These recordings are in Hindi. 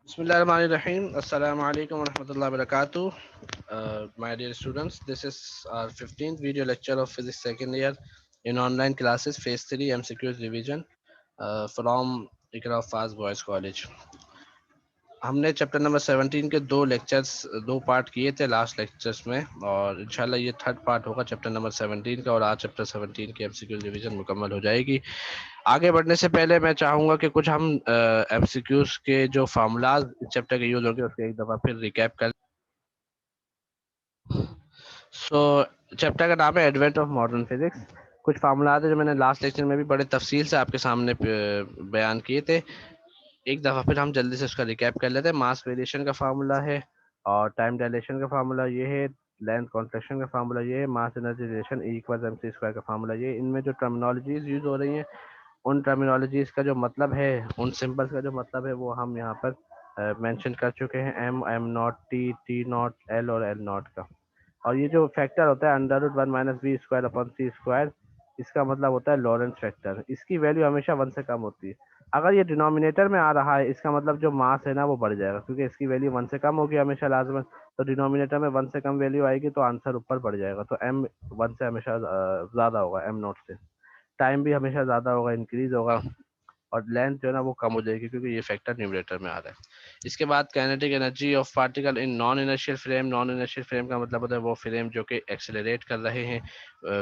Bismillahirrahmanirrahim. Assalamu alaikum wa rahmatullahi wa barakatuh. My dear students, this is our 15th video lecture of physics second year in online classes, phase 3 MCQs revision from Ikra Faz Boys College. हमने चैप्टर नंबर 17 के दो पार्ट किए थे लास्ट लेक्चर्स में, और इंशाल्लाह ये थर्ड पार्ट होगा चैप्टर नंबर 17 का, और आज चैप्टर 17 की एमसीक्यू रिवीजन मुकम्मल हो जाएगी। आगे बढ़ने से पहले मैं चाहूंगा कि कुछ हम एमसीक्यूज के जो फार्मूलाज इस चैप्टर के यूज होंगे उसके एक दफा फिर रिकैप कर। सो चैप्टर का नाम है एडवेंट ऑफ मॉडर्न फिजिक्स। कुछ फार्मूलाज है जो मैंने लास्ट लेक्चर में भी बड़े तफसील से आपके सामने बयान किए थे। एक दफा फिर हम जल्दी से उसका रिकैप कर लेते हैं। मास वेरिएशन का फार्मूला है, और टाइम डायलेशन का फार्मूला ये है, लेंथ कॉन्ट्रैक्शन का फार्मूला ये है, mass energy relation E equal MC square का फार्मूला ये है। इनमें जो टर्मिनोलॉजीज यूज हो रही हैं उन टर्मिनोलॉजीज का जो मतलब है, उन सिंबल्स का जो मतलब है वो हम यहाँ पर मेंशन कर चुके हैं। M not, T not, L और L नॉट का। और ये जो फैक्टर होता है under root 1 - V² upon C², इसका मतलब होता है लॉरेंस फैक्टर। इसकी वैल्यू हमेशा 1 से कम होती है। अगर ये डिनोमिनेटर में आ रहा है इसका मतलब जो मास है ना वो बढ़ जाएगा, क्योंकि इसकी वैल्यू 1 से कम होगी हमेशा लाजमन। तो डिनोमिनेटर में 1 से कम वैल्यू आएगी तो आंसर ऊपर बढ़ जाएगा। तो M 1 से हमेशा ज्यादा होगा, M नॉट से। टाइम भी हमेशा ज्यादा होगा, इंक्रीज होगा। और लेंथ जो है ना वो कम हो जाएगी, क्योंकि ये फैक्टर न्यूमरेटर में आ रहा है। इसके बाद kinetic energy of particle in non inertial frame. Non inertial frame का मतलब होता है वो फ्रेम जो कि एक्सेलरेट कर रहे हैं,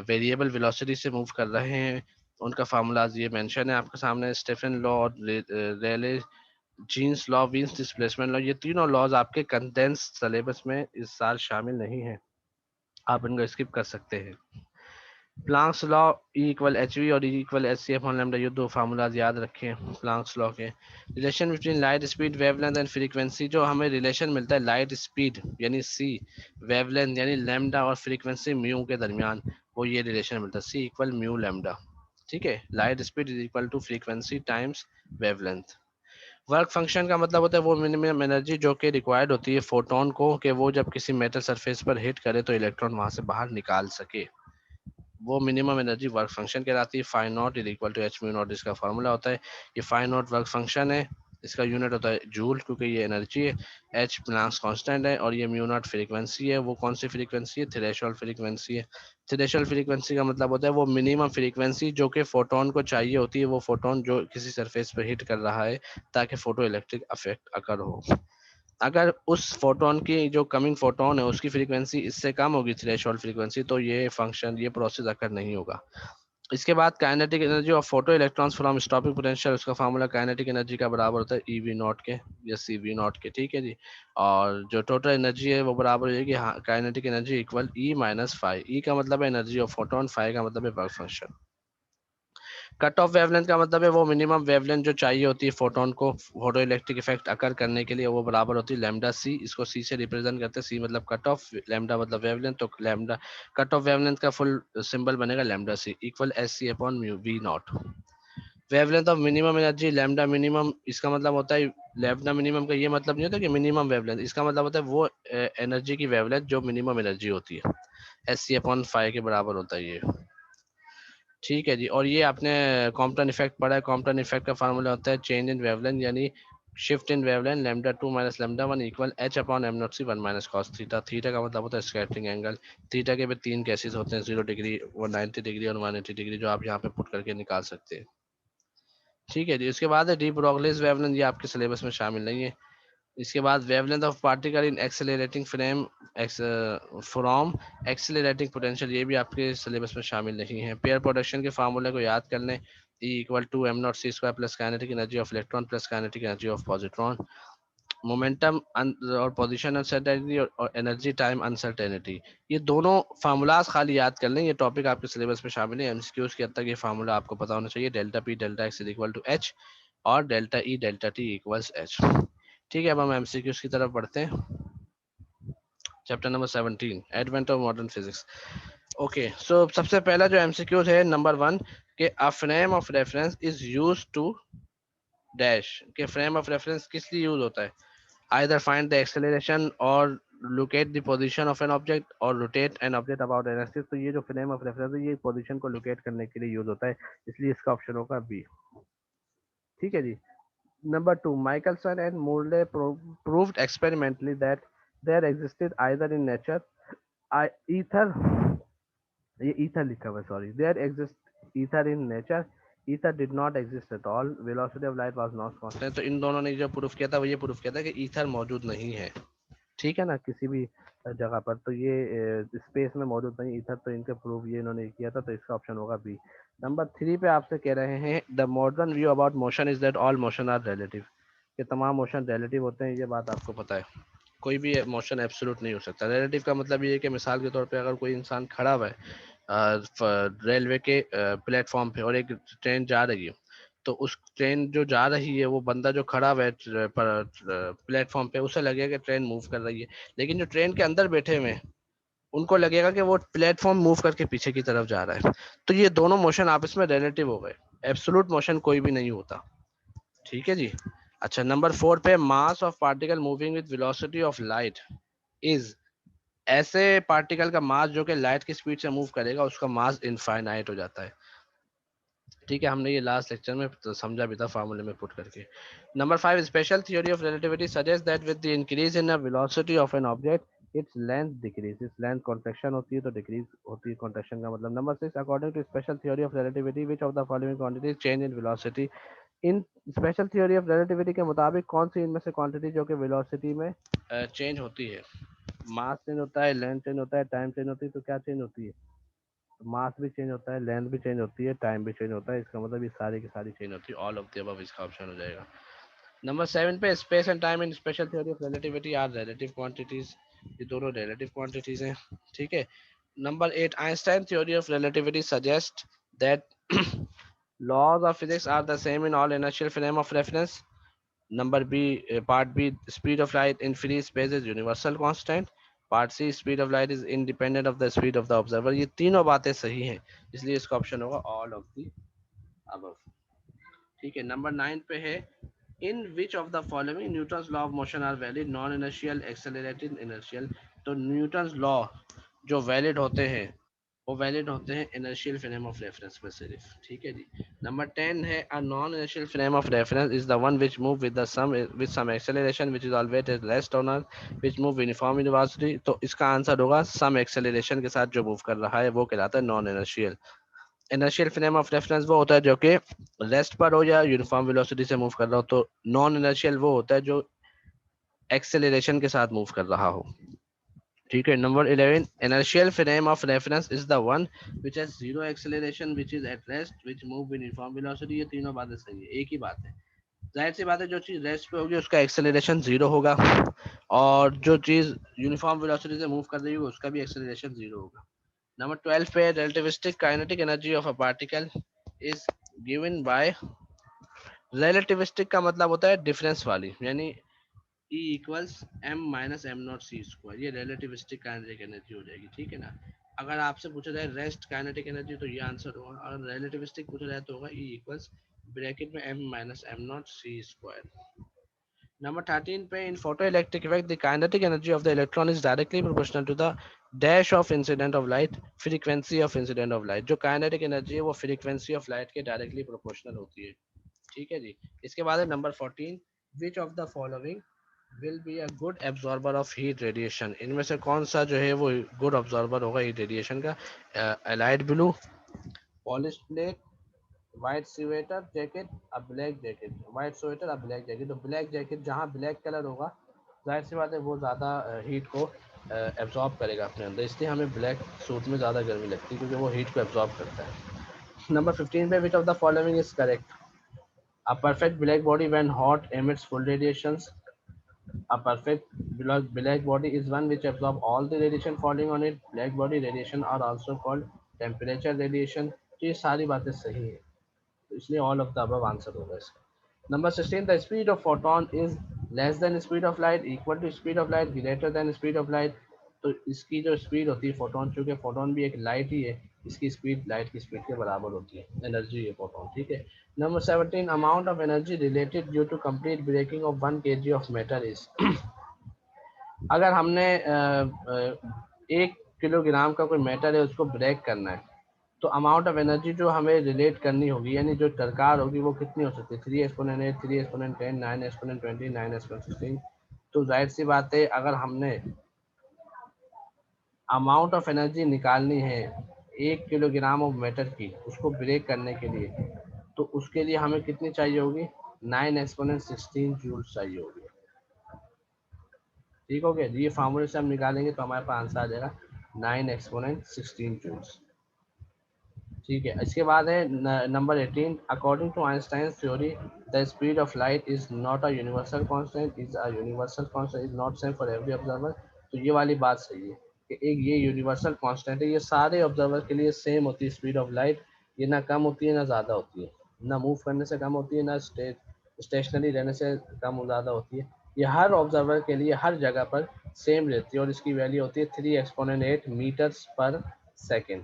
वेरिएबल वेलोसिटी से मूव कर रहे हैं। उनका फार्मूलाज ये मेंशन है आपके सामने। स्टेफन लॉ और Rayleigh Jeans law, Wien's displacement law, ये तीनों लॉज आपके कंडेंस सिलेबस में इस साल शामिल नहीं है, आप इनको स्किप कर सकते हैं। Planck's law, E equal H V और E equal H C upon lambda, ये दो फार्मूलाज याद रखें प्लांक्स लॉ के। Relation between light speed, wavelength and frequency, जो हमें रिलेशन मिलता है लाइट स्पीड यानी सी, वेवलेंथ यानी लैम्डा और फ्रीक्वेंसी म्यू के दरमियान, वो ये रिलेशन मिलता है, सी इक्वल म्यू लैम्डा। ठीक है, light speed is equal to frequency times wavelength. Work function का मतलब होता है वो मिनिमम एनर्जी जो कि रिक्वायर्ड होती है फोटोन को, कि वो जब किसी मेटल सरफेस पर हिट करे तो इलेक्ट्रॉन वहां से बाहर निकाल सके, वो मिनिमम एनर्जी वर्क फंक्शन कहलाती है। Phi naught is equal to h mu naught, इसका फॉर्मूला होता है। ये फाई नॉट वर्क फंक्शन है, इसका यूनिट होता है जूल, क्योंकि ये एनर्जी है। एच प्लांक्स कांस्टेंट है, और ये म्यू नॉट फ्रीक्वेंसी है। वो कौन सी फ्रीक्वेंसी है? थ्रेशोल्ड फ्रीक्वेंसी है। थ्रेशोल्ड फ्रीक्वेंसी का मतलब होता है वो मिनिमम फ्रीक्वेंसी जो कि फोटोन को चाहिए होती है, वो फोटोन जो किसी सरफेस पर हिट कर रहा है ताकि फोटो इलेक्ट्रिक इफेक्ट अकर हो। अगर उस फोटोन की जो कमिंग फोटोन है उसकी फ्रीक्वेंसी इससे कम होगी, थ्रेशोल्ड फ्रीक्वेंसी, तो ये फंक्शन, ये प्रोसेस अकर नहीं होगा। इसके बाद kinetic energy of photo electrons from stopping potential, उसका फार्मूला काइनेटिक एनर्जी का बराबर होता है ई वी नॉट के या सी वी नॉट के। ठीक है जी। और जो टोटल एनर्जी है वो बराबर होगी kinetic energy equal E minus five. ई का मतलब है एनर्जी ऑफ फोटोन, फाइव का मतलब है work function. Cut off wavelength का मतलब है वो मिनिमम वेवलेंथ जो चाहिए होती है फोटोन को फोटो इलेक्ट्रिक इफेक्ट अकर करने के लिए, वो बराबर होती है लैम्डा सी। इसको सी से रिप्रेजेंट करते हैं, सी मतलब कट ऑफ, लैम्डा मतलब वेवलेंथ, तो लैम्डा कट ऑफ वेवलेंथ का फुल सिंबल बनेगा lambda c equal s c upon mu v naught. Wavelength of minimum energy lambda minimum, इसका मतलब होता है लैम्डा मिनिमम का ये मतलब नहीं होता कि मिनिमम वेवलेंथ, इसका मतलब होता है वो एनर्जी की वेवलेंथ जो मिनिमम एनर्जी होती है, एस सी अपॉन फाइव के बराबर होता है ये। ठीक है जी। और ये आपने कॉम्पटन इफेक्ट पढ़ा है। कॉम्पटन इफेक्ट का फार्मूला होता है चेंज इन वेवलेंथ यानी shift in wavelength, lambda two minus lambda one equal h upon m not c one minus cos theta. Theta का मतलब होता है स्कैटरिंग एंगल। थीटा के भी तीन केसेस होते हैं, 0 डिग्री, 190 डिग्री और 180 डिग्री, जो आप यहाँ पे पुट करके निकाल सकते हैं। ठीक है जी। उसके बाद है डी ब्रोगलीज वेवलेंथ, ये आपके सिलेबस में शामिल नहीं है। इसके बाद wavelength of particle in accelerating frame from accelerating potential, ये भी आपके सिलेबस में शामिल नहीं है। पेयर प्रोडक्शन के फार्मूले को याद कर लें, E equal to m not C square plus kinetic energy of electron plus kinetic energy of positron. Momentum और पोजीशन अनसर्टेनिटी और एनर्जी टाइम अनसर्टेनिटी, ये दोनों फार्मूलाज खाली याद कर लें, ये टॉपिक आपके सिलेबस में शामिल है। एमसीक्यूज के हद तक ये फार्मूला आपको पता होना चाहिए। Delta P delta X equal to H और delta E delta T equals H. ठीक है, अब हम एमसीक्यूज की तरफ बढ़ते हैं। Chapter number 17 advent of modern physics. Okay, so सबसे पहला जो एमसीक्यूज है नंबर 1, कि a frame of reference is used to dash, के फ्रेम ऑफ रेफरेंस किस लिए यूज होता है? आइदर फाइंड द एक्सेलरेशन और locate the position of an object or rotate an object about an axis। तो ये जो फ्रेम ऑफ रेफरेंस है ये पोजीशन को लोकेट करने के लिए यूज होता है, इसलिए इसका ऑप्शन होगा बी। ठीक है जी। Number two, Michelson and Morley proved experimentally that there existed either in nature ether, ये ether लिखा हुआ है, sorry, there exists ether in nature, ether did not exist at all, velocity of light was not constant. तो इन दोनों ने जो प्रूफ किया था वो ये प्रूफ किया था कि ईथर मौजूद नहीं है, ठीक है ना, किसी भी जगह पर। तो ये स्पेस में मौजूद नहीं ईथर, तो इनके प्रूफ ये इन्होंने किया था, तो इसका ऑप्शन होगा बी। नंबर थ्री पे आपसे कह रहे हैं the modern view about motion is that all motion are relative, कि तमाम मोशन रिलेटिव होते हैं, ये बात आपको पता है, कोई भी मोशन एब्सोल्यूट नहीं हो सकता। रिलेटिव का मतलब ये है कि मिसाल के तौर पे अगर कोई इंसान खड़ा हुआ है रेलवे के प्लेटफॉर्म पे और एक ट्रेन जा रही है, तो उस ट्रेन जो जा रही है वो बंदा जो खड़ा हुआ है प्लेटफॉर्म पे, उसे लगेगा कि ट्रेन मूव कर रही है, लेकिन जो ट्रेन के अंदर बैठे हुए हैं उनको लगेगा कि वो प्लेटफॉर्म मूव करके पीछे की तरफ जा रहा है। तो ये दोनों मोशन आपस में रिलेटिव हो गए, एब्सोल्यूट मोशन कोई भी नहीं होता, ठीक है जी। अच्छा, नंबर फोर पे mass of particle moving with velocity of light is, ऐसे पार्टिकल का मास जो कि लाइट की स्पीड से मूव करेगा उसका मास इनफाइनाइट हो जाता है, ठीक है। हमने ये लास्ट लेक्चर में तो समझा भी था फार्मूले में पुट करके। Number five, special theory of relativity suggest that with the increase in the velocity of an object its length decrease, its length contraction होती है तो डिक्रीज होती है कॉन्ट्रैक्शन का मतलब। Number six, according to special theory of relativity which of the following quantities change in velocity, in special theory of relativity के मुताबिक कौन सी इनमें से क्वांटिटी जो कि वेलोसिटी में चेंज होती है, मास चेंज होता है, लेंथ चेंज होता है, टाइम चेंज होती है, तो क्या चेंज होती है, मास भी चेंज होता है, लेंथ भी चेंज होती है, टाइम भी चेंज होता है, इसका मतलब ये सारी की सारी चेंज होती है, ऑल ऑफ द अबव इसका ऑप्शन हो जाएगा। नंबर सेवन पे space and time in special theory of relativity are relative quantities, ये दोनों रिलेटिव क्वांटिटीज हैं, ठीक है। Number eight, Einstein theory of relativity suggest that laws of physics are the same in all inertial frame of reference. Number B, part B, speed of light in free space is universal constant. Part c, speed of light is independent of the speed of the observer. ये तीनों बातें सही हैं, इसलिए इसका ऑप्शन होगा ऑल ऑफ द अबव, ठीक है। नंबर नाइन पे है in which of the following Newton's law of motion are valid, non inertial, accelerated, inertial. तो न्यूटन्स लॉ जो वैलिड होते हैं वो वैलिड होते हैं इनर्शियल फ्रेम ऑफ रेफरेंस में सिर्फ, ठीक है जी। नंबर टेन है a non inertial frame of reference is the one which move with some acceleration which is always rest on earth which move uniform university. तो इसका आंसर होगा सम एक्सेलरेशन के साथ जो मूव कर रहा है वो कहलाता है non inertial. Inertial frame of reference वो होता है जो कि रेस्ट पर हो या यूनिफॉर्म वेलोसिटी से मूव कर रहा हो, तो नॉन इनर्शियल वो होता है जो एक्सेलरेशन के साथ मूव कर रहा हो, ठीक है। Number 11, inertial frame of reference is the one which has zero acceleration which is at rest which move with uniform velocity। ये तीनों बातें सही है, एक ही बात है। जाहिर सी बात है जो चीज रेस्ट पे होगी उसका एक्सेलरेशन जीरो होगा, और जो चीज यूनिफॉर्म वेलोसिटी से मूव कर रही होगी उसका भी एक्सेलरेशन जीरो होगा। नंबर 12 पे relativistic kinetic energy of a particle is given by, relativistic का मतलब होता है डिफरेंस वाली, यानी E equals m minus am not C square, ये रिलेटिविस्टिक काइनेटिक एनर्जी हो जाएगी, ठीक है ना। अगर आपसे पूछा जाए रेस्ट काइनेटिक एनर्जी तो ये आंसर होगा, और रिलेटिविस्टिक पूछा जाए तो होगा E इक्वल्स ब्रैकेट में M minus am not C square. Number 13 पे in photo electric effect the kinetic energy of the electron is directly proportional to the dash of incident of light, frequency of incident of light. जो काइनेटिक एनर्जी है वो फ्रीक्वेंसी ऑफ लाइट के डायरेक्टली प्रोपोर्शनल होती है, ठीक है जी। इसके बाद है number 14, which of the following will be a good absorber of heat radiation, इनमें से कौन सा जो है वो गुड ऑब्जॉर्बर होगा हीट रेडिएशन का, a light blue, polish plate, white sweater jacket, a black jacket. White sweater, a black jacket, तो ब्लैक जैकेट जहाँ ब्लैक कलर होगा जाहिर सी बात है वो ज़्यादा हीट को एब्जॉर्ब करेगा अपने अंदर, इसलिए हमें ब्लैक सूट में ज़्यादा गर्मी लगती है क्योंकि वो हीट को एब्जॉर्ब करता है। नंबर 15 पे विच of the following is correct, a perfect black body when hot emits full radiations, a perfect black body is one which absorbs all the radiation falling on it, black body radiation are also called temperature radiation। तो ये सारी बातें सही है, तो इसलिए all of the above answer होगा इसका। Number 16, the speed of photon is less than speed of light, equal to speed of light, greater than speed of light. तो इसकी जो स्पीड होती है फोटोन, चूंकि फोटोन भी एक लाइट ही है, इसकी स्पीड लाइट की स्पीड के बराबर होती है, एनर्जी है फोटोन, ठीक है। Number 17, amount of energy related due to complete breaking of 1 kg of metal is, अगर हमने 1 किलोग्राम का कोई मेटल है उसको ब्रेक करना है, तो अमाउंट ऑफ एनर्जी जो हमें रिलेट करनी होगी, यानी जो दरकार होगी, वो कितनी हो सकती है? 3 एक्सपोनेंट 8, 3 एक्सपोनेंट 10, 9 एक्सपोनेंट 20, 9 एक्सपोनेंट 16। तो जाहिर सी बात है, अगर हमने अमाउंट ऑफ एनर्जी निकालनी है 1 किलोग्राम ऑफ मैटर की, उसको ब्रेक करने के लिए, तो उसके लिए हमें कितनी चाहिए होगी? 9 एक्सपोनेंट 16 जूल्स चाहिए होगी। ठीक हो गया? ये फार्मूले से हम निकालेंगे तो हमारे पास आंसर आ जाएगा 9 एक्सपोनेंट 16 जूल्स। ठीक है, इसके बाद है number 18। According to Einstein theory the speed of light is not a universal constant, is a universal constant, is not same for every observer. तो ये वाली बात सही है कि एक ये यूनिवर्सल कांस्टेंट है, ये सारे ऑब्जर्वर के लिए सेम होती है स्पीड ऑफ लाइट। ये ना कम होती है ना ज़्यादा होती है, ना मूव करने से कम होती है, ना स्टेशनरी रहने से कम ज़्यादा होती है। ये हर ऑब्जर्वर के लिए हर जगह पर सेम रहती है और इसकी वैल्यू होती है 3 exponent 8 metres per second.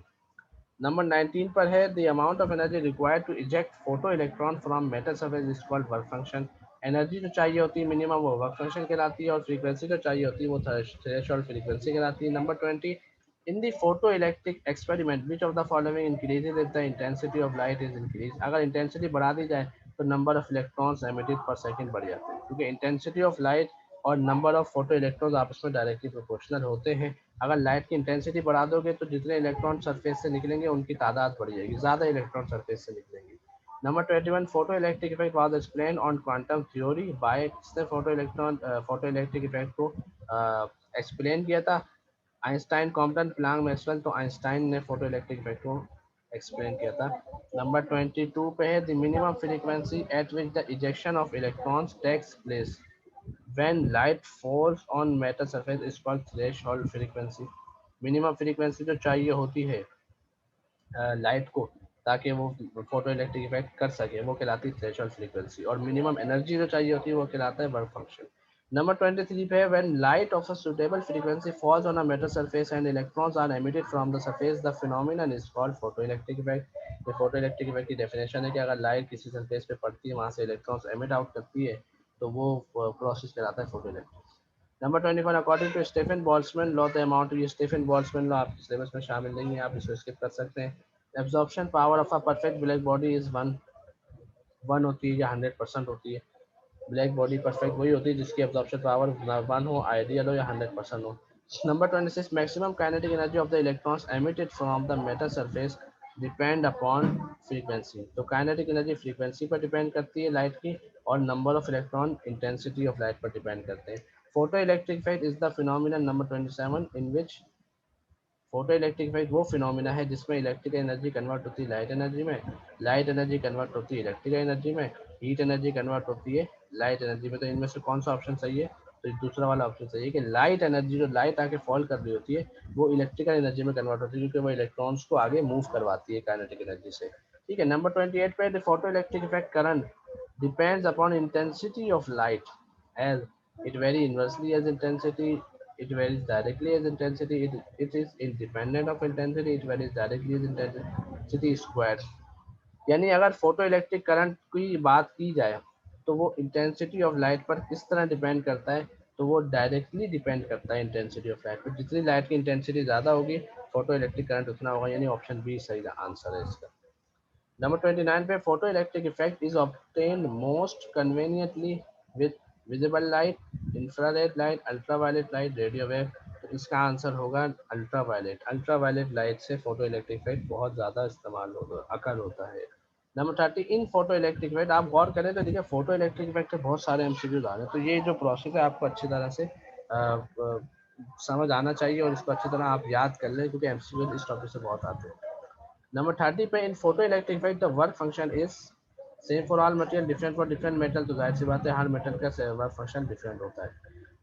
Number 19 पर है the amount of energy required to eject photo electron from metal surface is called work function. Energy जो चाहिए होती है मिनिमम, वो वर्क फंक्शन कहलाती है, और फ्रीक्वेंसी जो चाहिए होती है वो थ्रेशोल्ड फ्रीक्वेंसी कहलाती है। Number 20 in the photo electric experiment which of the following increases if the intensity of light is increase. अगर इंटेंसिटी बढ़ा दी जाए तो नंबर ऑफ इलेक्ट्रॉन्स एमिटेड पर सेकंड बढ़ जाते हैं, क्योंकि इंटेंसिटी ऑफ लाइट और नंबर ऑफ फोटो इलेक्ट्रॉन्स आपस में डायरेक्टली प्रोपोर्शनल होते हैं। अगर लाइट की इंटेंसिटी बढ़ा दोगे तो जितने इलेक्ट्रॉन सरफेस से निकलेंगे उनकी तादाद बढ़ जाएगी, ज़्यादा इलेक्ट्रॉन सरफेस से निकलेंगे। Number 21 photo electric effect was explain on quantum theory by, किसने फोटो इलेक्ट्रिक इफेक्ट को एक्सप्लेन किया था? Einstein, Compton, Planck, Maxwell. तो आइंस्टाइन ने फोटो इलेक्ट्रिक इफेक्ट को एक्सप्लेन किया था। नंबर 22 पे है the minimum frequency at which the ejection of electrons takes place when light falls on metal surface is called threshold frequency। Minimum frequency जो चाहिए होती है लाइट को ताकि वो फोटो इलेक्ट्रिक इफेक्ट कर सके, वो कहलाती है थ्रेशोल्ड फ्रीक्वेंसी। और मिनिमम एनर्जी जो चाहिए होती है वो कहलाता है वर्क फंक्शन। नंबर 23 पे है when light of a suitable frequency falls on a metal surface and electrons are emitted from the surface the phenomenon is called photo electric effect. ये फोटो इलेक्ट्रिक इफेक्ट की डेफिनेशन है कि अगर लाइट किसी सरफेस पे पड़ती है, वहाँ से इलेक्ट्रॉन्स एमिट आउट करती है, तो वो प्रोसेस कहलाता है photo electric. Number 21 according to Stefan Boltzmann law the amount, ये स्टीफन बोल्ट्जमैन लॉ आपके सिलेबस में शामिल नहीं है, आप इसको स्किप कर सकते हैं। Absorption power of a perfect black body is one होती है या 100% होती है? ब्लैक बॉडी परफेक्ट वही होती है जिसकी एब्जॉर्प्शन पावर 1 हो, आइडियल हो या 100% हो। Number 26 maximum kinetic energy of the electrons emitted from the metal surface depend upon frequency. तो काइनेटिक एनर्जी फ्रीक्वेंसी पर डिपेंड करती है लाइट की, और number of electron intensity of light पर डिपेंड करते हैं। Photo electric effect is the phenomenon number 27 in which, photo electric effect वो फिनोमिना है जिसमें इलेक्ट्रिकल एनर्जी कन्वर्ट होती है लाइट एनर्जी में, लाइट एनर्जी कन्वर्ट होती है इलेक्ट्रिकल एनर्जी में, हीट एनर्जी कन्वर्ट होती है लाइट एनर्जी में। तो इनमें से कौन सा ऑप्शन सही है? तो दूसरा वाला ऑप्शन सही है कि लाइट एनर्जी, जो लाइट आके फॉल कर रही होती है, वो इलेक्ट्रिकल एनर्जी में कन्वर्ट होती है, क्योंकि वो इलेक्ट्रॉन्स को आगे मूव करवाती है काइनेटिक एनर्जी से। ठीक है, नंबर 28 पे the photo electric effect current depends upon intensity of light as it varies inversely as intensity, it varies directly as intensity, it is independent of intensity, it varies directly as intensity squared। यानी अगर फोटो इलेक्ट्रिक करंट की बात की जाए तो वो इंटेंसिटी ऑफ लाइट पर किस तरह डिपेंड करता है? तो वो डायरेक्टली डिपेंड करता है इंटेंसिटी ऑफ लाइट पर। जितनी लाइट की इंटेंसिटी ज़्यादा होगी, फोटो इलेक्ट्रिक करंट उतना होगा, यानी ऑप्शन बी सही आंसर है इसका। नंबर 29 पे photo electric effect is obtain most conveniently with visible light, infrared light, ultraviolet light, radio wave. तो इसका आंसर होगा अल्ट्रावायलेट। अल्ट्रावायलेट लाइट से फोटो इलेक्ट्रिक इफेक्ट बहुत ज़्यादा इस्तेमाल अकर होता है। नंबर 30 इन फोटो इलेक्ट्रिक इफेक्ट, आप गौर करें तो देखिए फोटो इलेक्ट्रिक इफेक्ट के बहुत सारे एमसीक्यूज आ रहे हैं, तो ये जो प्रोसेस है आपको अच्छी तरह से समझ आना चाहिए और इसको अच्छी तरह आप याद कर लें, क्योंकि एमसीक्यूज इस टॉपिक से बहुत आते हैं। नंबर 30 पे in photo electric effect the work function is same for all material, different for different metal. तो जाहिर सी बात है हर मेटल का वर्क फंक्शन डिफरेंट होता है।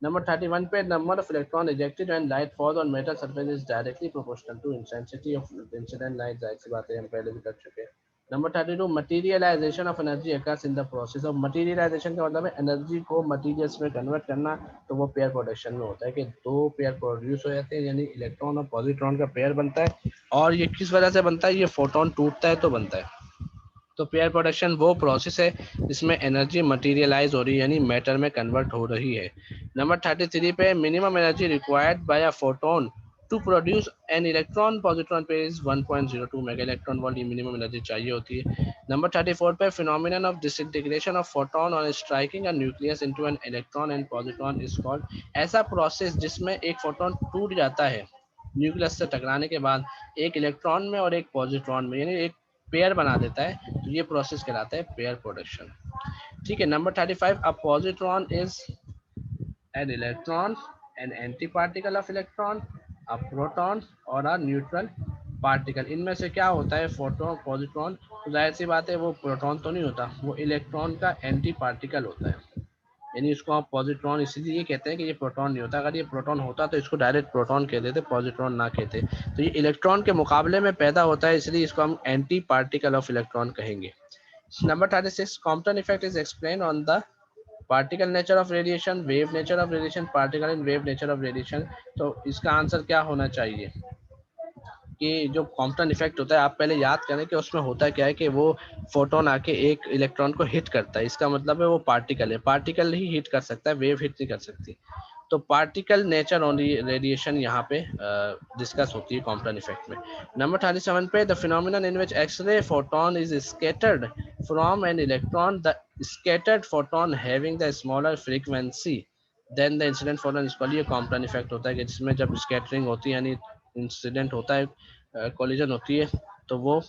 नंबर 31 पे number of electron ejected and light falls on metal surface is directly proportional to intensity of incident light. जाहिर सी बात है हम पहले भी कर चुके हैं। Number 32 materialisation of energy occurs in the process of, materialisation का मतलब है एनर्जी को मटीरियल्स में कन्वर्ट करना। तो वो पेयर प्रोडक्शन में होता है कि दो पेयर प्रोड्यूस हो जाते हैं, यानी इलेक्ट्रॉन और पॉजिट्रॉन का पेयर बनता है। और ये किस वजह से बनता है? ये फोटोन टूटता है तो बनता है। तो पेयर प्रोडक्शन वो प्रोसेस है जिसमें एनर्जी मटीरियलाइज हो रही है, यानी मैटर में कन्वर्ट हो रही है। नंबर 33 पे minimum energy required by a photon to produce an electron positron pair is 1.02 mega electron volt, ये मिनिमम एनर्जी चाहिए होती है। नंबर 34 पे phenomenon of disintegration of photon और striking a nucleus into an electron and positron is called, ऐसा प्रोसेस जिसमें एक फोटोन टूट जाता है न्यूक्लियस से टकराने के बाद एक इलेक्ट्रॉन में और एक पॉजिट्रॉन में, यानी एक पेयर बना देता है, तो ये प्रोसेस कहलाता है पेयर प्रोडक्शन। ठीक है। Number 35, a positron is an electron, an antiparticle of electron, a proton और a neutral पार्टिकल। इनमें से क्या होता है फोटोन पॉजिट्रॉन, तो जाहिर सी बात है वो प्रोटॉन तो नहीं होता, वो इलेक्ट्रॉन का एंटी पार्टिकल होता है, यानी इसको आप पॉजिट्रॉन इसीलिए ये कहते हैं कि ये प्रोटॉन नहीं होता। अगर ये प्रोटॉन होता तो इसको डायरेक्ट प्रोटॉन कह देते, पॉजिट्रॉन ना कहते। तो ये इलेक्ट्रॉन के मुकाबले में पैदा होता है, इसलिए इसको हम एंटी पार्टिकल ऑफ इलेक्ट्रॉन कहेंगे। Number 36, Compton effect is explain on the particle nature of radiation, wave nature of radiation, particle in wave nature of radiation. तो इसका आंसर क्या होना चाहिए कि जो कॉम्पटन इफेक्ट होता है, आप पहले याद करें कि उसमें होता क्या है कि वो फोटोन आके एक इलेक्ट्रॉन को हिट करता है, इसका मतलब है वो पार्टिकल है, पार्टिकल ही हिट कर सकता है, वेव हिट नहीं कर सकती। तो पार्टिकल नेचर ऑन रेडिएशन यहाँ पे डिस्कस होती है कॉम्पटन इफेक्ट में। नंबर 37 पे, the phenomenon in which x-ray photon is scattered from an electron, the scattered photon having the smaller frequency than the incident photon, इसको लिए कॉम्पटन इफेक्ट होता है कि जिसमें जब स्कैटरिंग होती है यानी इंसिडेंट होता है, कोलिजन होती है, तो वो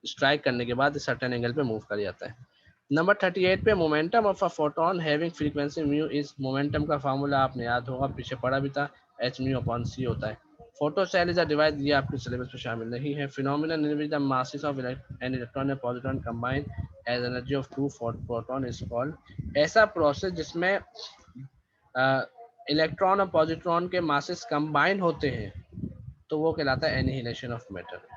स्ट्राइक करने के बाद सर्टेन एंगल पे मूव कर जाता है। नंबर 38 पे, momentum of a photon having frequency mu is, momentum का फार्मूला आपने याद होगा, पीछे पढ़ा भी था, एच म्यू अपॉन सी होता है। Photo cell is a device, ये आपके सिलेबस में शामिल नहीं है। Phenomenon in which the masses of an electron and positron combine as energy of two proton is called, ऐसा प्रोसेस जिसमें इलेक्ट्रॉन और पॉजिट्रॉन के मासेस कंबाइन होते हैं, तो वो कहलाता है एनिहिलेशन ऑफ मैटर।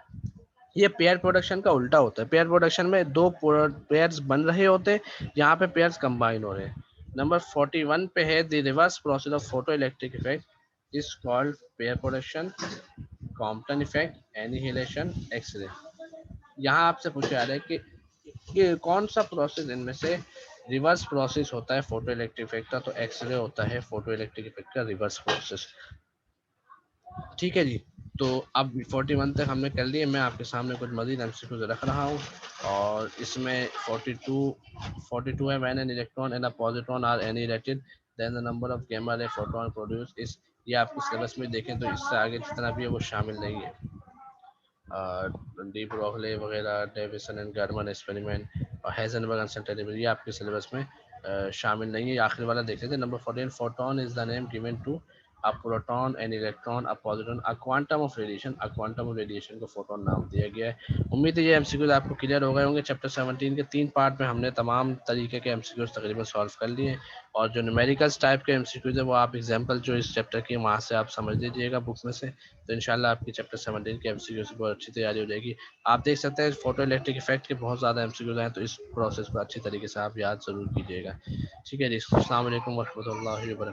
ये पेयर प्रोडक्शन का उल्टा होता है, पेयर प्रोडक्शन में दो पेयर्स बन रहे होते हैं, यहाँ पे पेयर्स कंबाइन हो रहे हैं। नंबर 41 पे है, the reverse process of photo electric effect is called pair production, Compton effect, annihilation, x-ray. यहाँ आपसे पूछा जा रहा है कि कौन सा प्रोसेस इनमें से रिवर्स प्रोसेस होता है फोटो इलेक्ट्रिक इफेक्ट का, तो एक्सरे होता है फोटो इलेक्ट्रिक इफेक्ट का रिवर्स प्रोसेस। ठीक है जी। तो अब 41 तक हमने कर लिए, मैं आपके सामने कुछ मजीद एमसीक्यूज रख रहा हूँ, और इसमें 42 है, when an electron and a positron are annihilated then the number of gamma ray photon produce is, ये आपके सिलेबस में देखें तो इससे आगे जितना भी है वो शामिल नहीं है। डी ब्रोगले वगैरह, डेविसन एंड गर्मन एक्सपेरिमेंट और हेजनबर्ग अनसर्टेनिटी, ये आपके सिलेबस में शामिल नहीं है। आखिरी वाला देख लेते हैं। Number 14, photon is the name given to a proton an electron a positron a quantum of radiation, a quantum of radiation को फोटोन नाम दिया गया है। उम्मीद है ये एमसीक्यूज आपको क्लियर हो गए होंगे। चैप्टर 17 के 3 पार्ट में हमने तमाम तरीके के एमसीक्यूज तकरीबन सॉल्व कर लिए, और जो न्यूमेरिकल्स टाइप के एमसीक्यूज है वो आप एग्जाम्पल जो इस चैप्टर की वहाँ से आप समझ लीजिएगा बुक में से, तो इंशाल्लाह आपकी चैप्टर 17 के एमसीक्यूज की बहुत अच्छी तैयारी हो जाएगी। आप देख सकते हैं फोटो इलेक्ट्रिक इफेक्ट के बहुत ज़्यादा एमसीक्यूज हैं, तो इस प्रोसेस को अच्छी तरीके से आप याद ज़रूर कीजिएगा। ठीक है जी, अस्सलाम वालेकुम वरहमतुल्लाहि वबरकातुहू।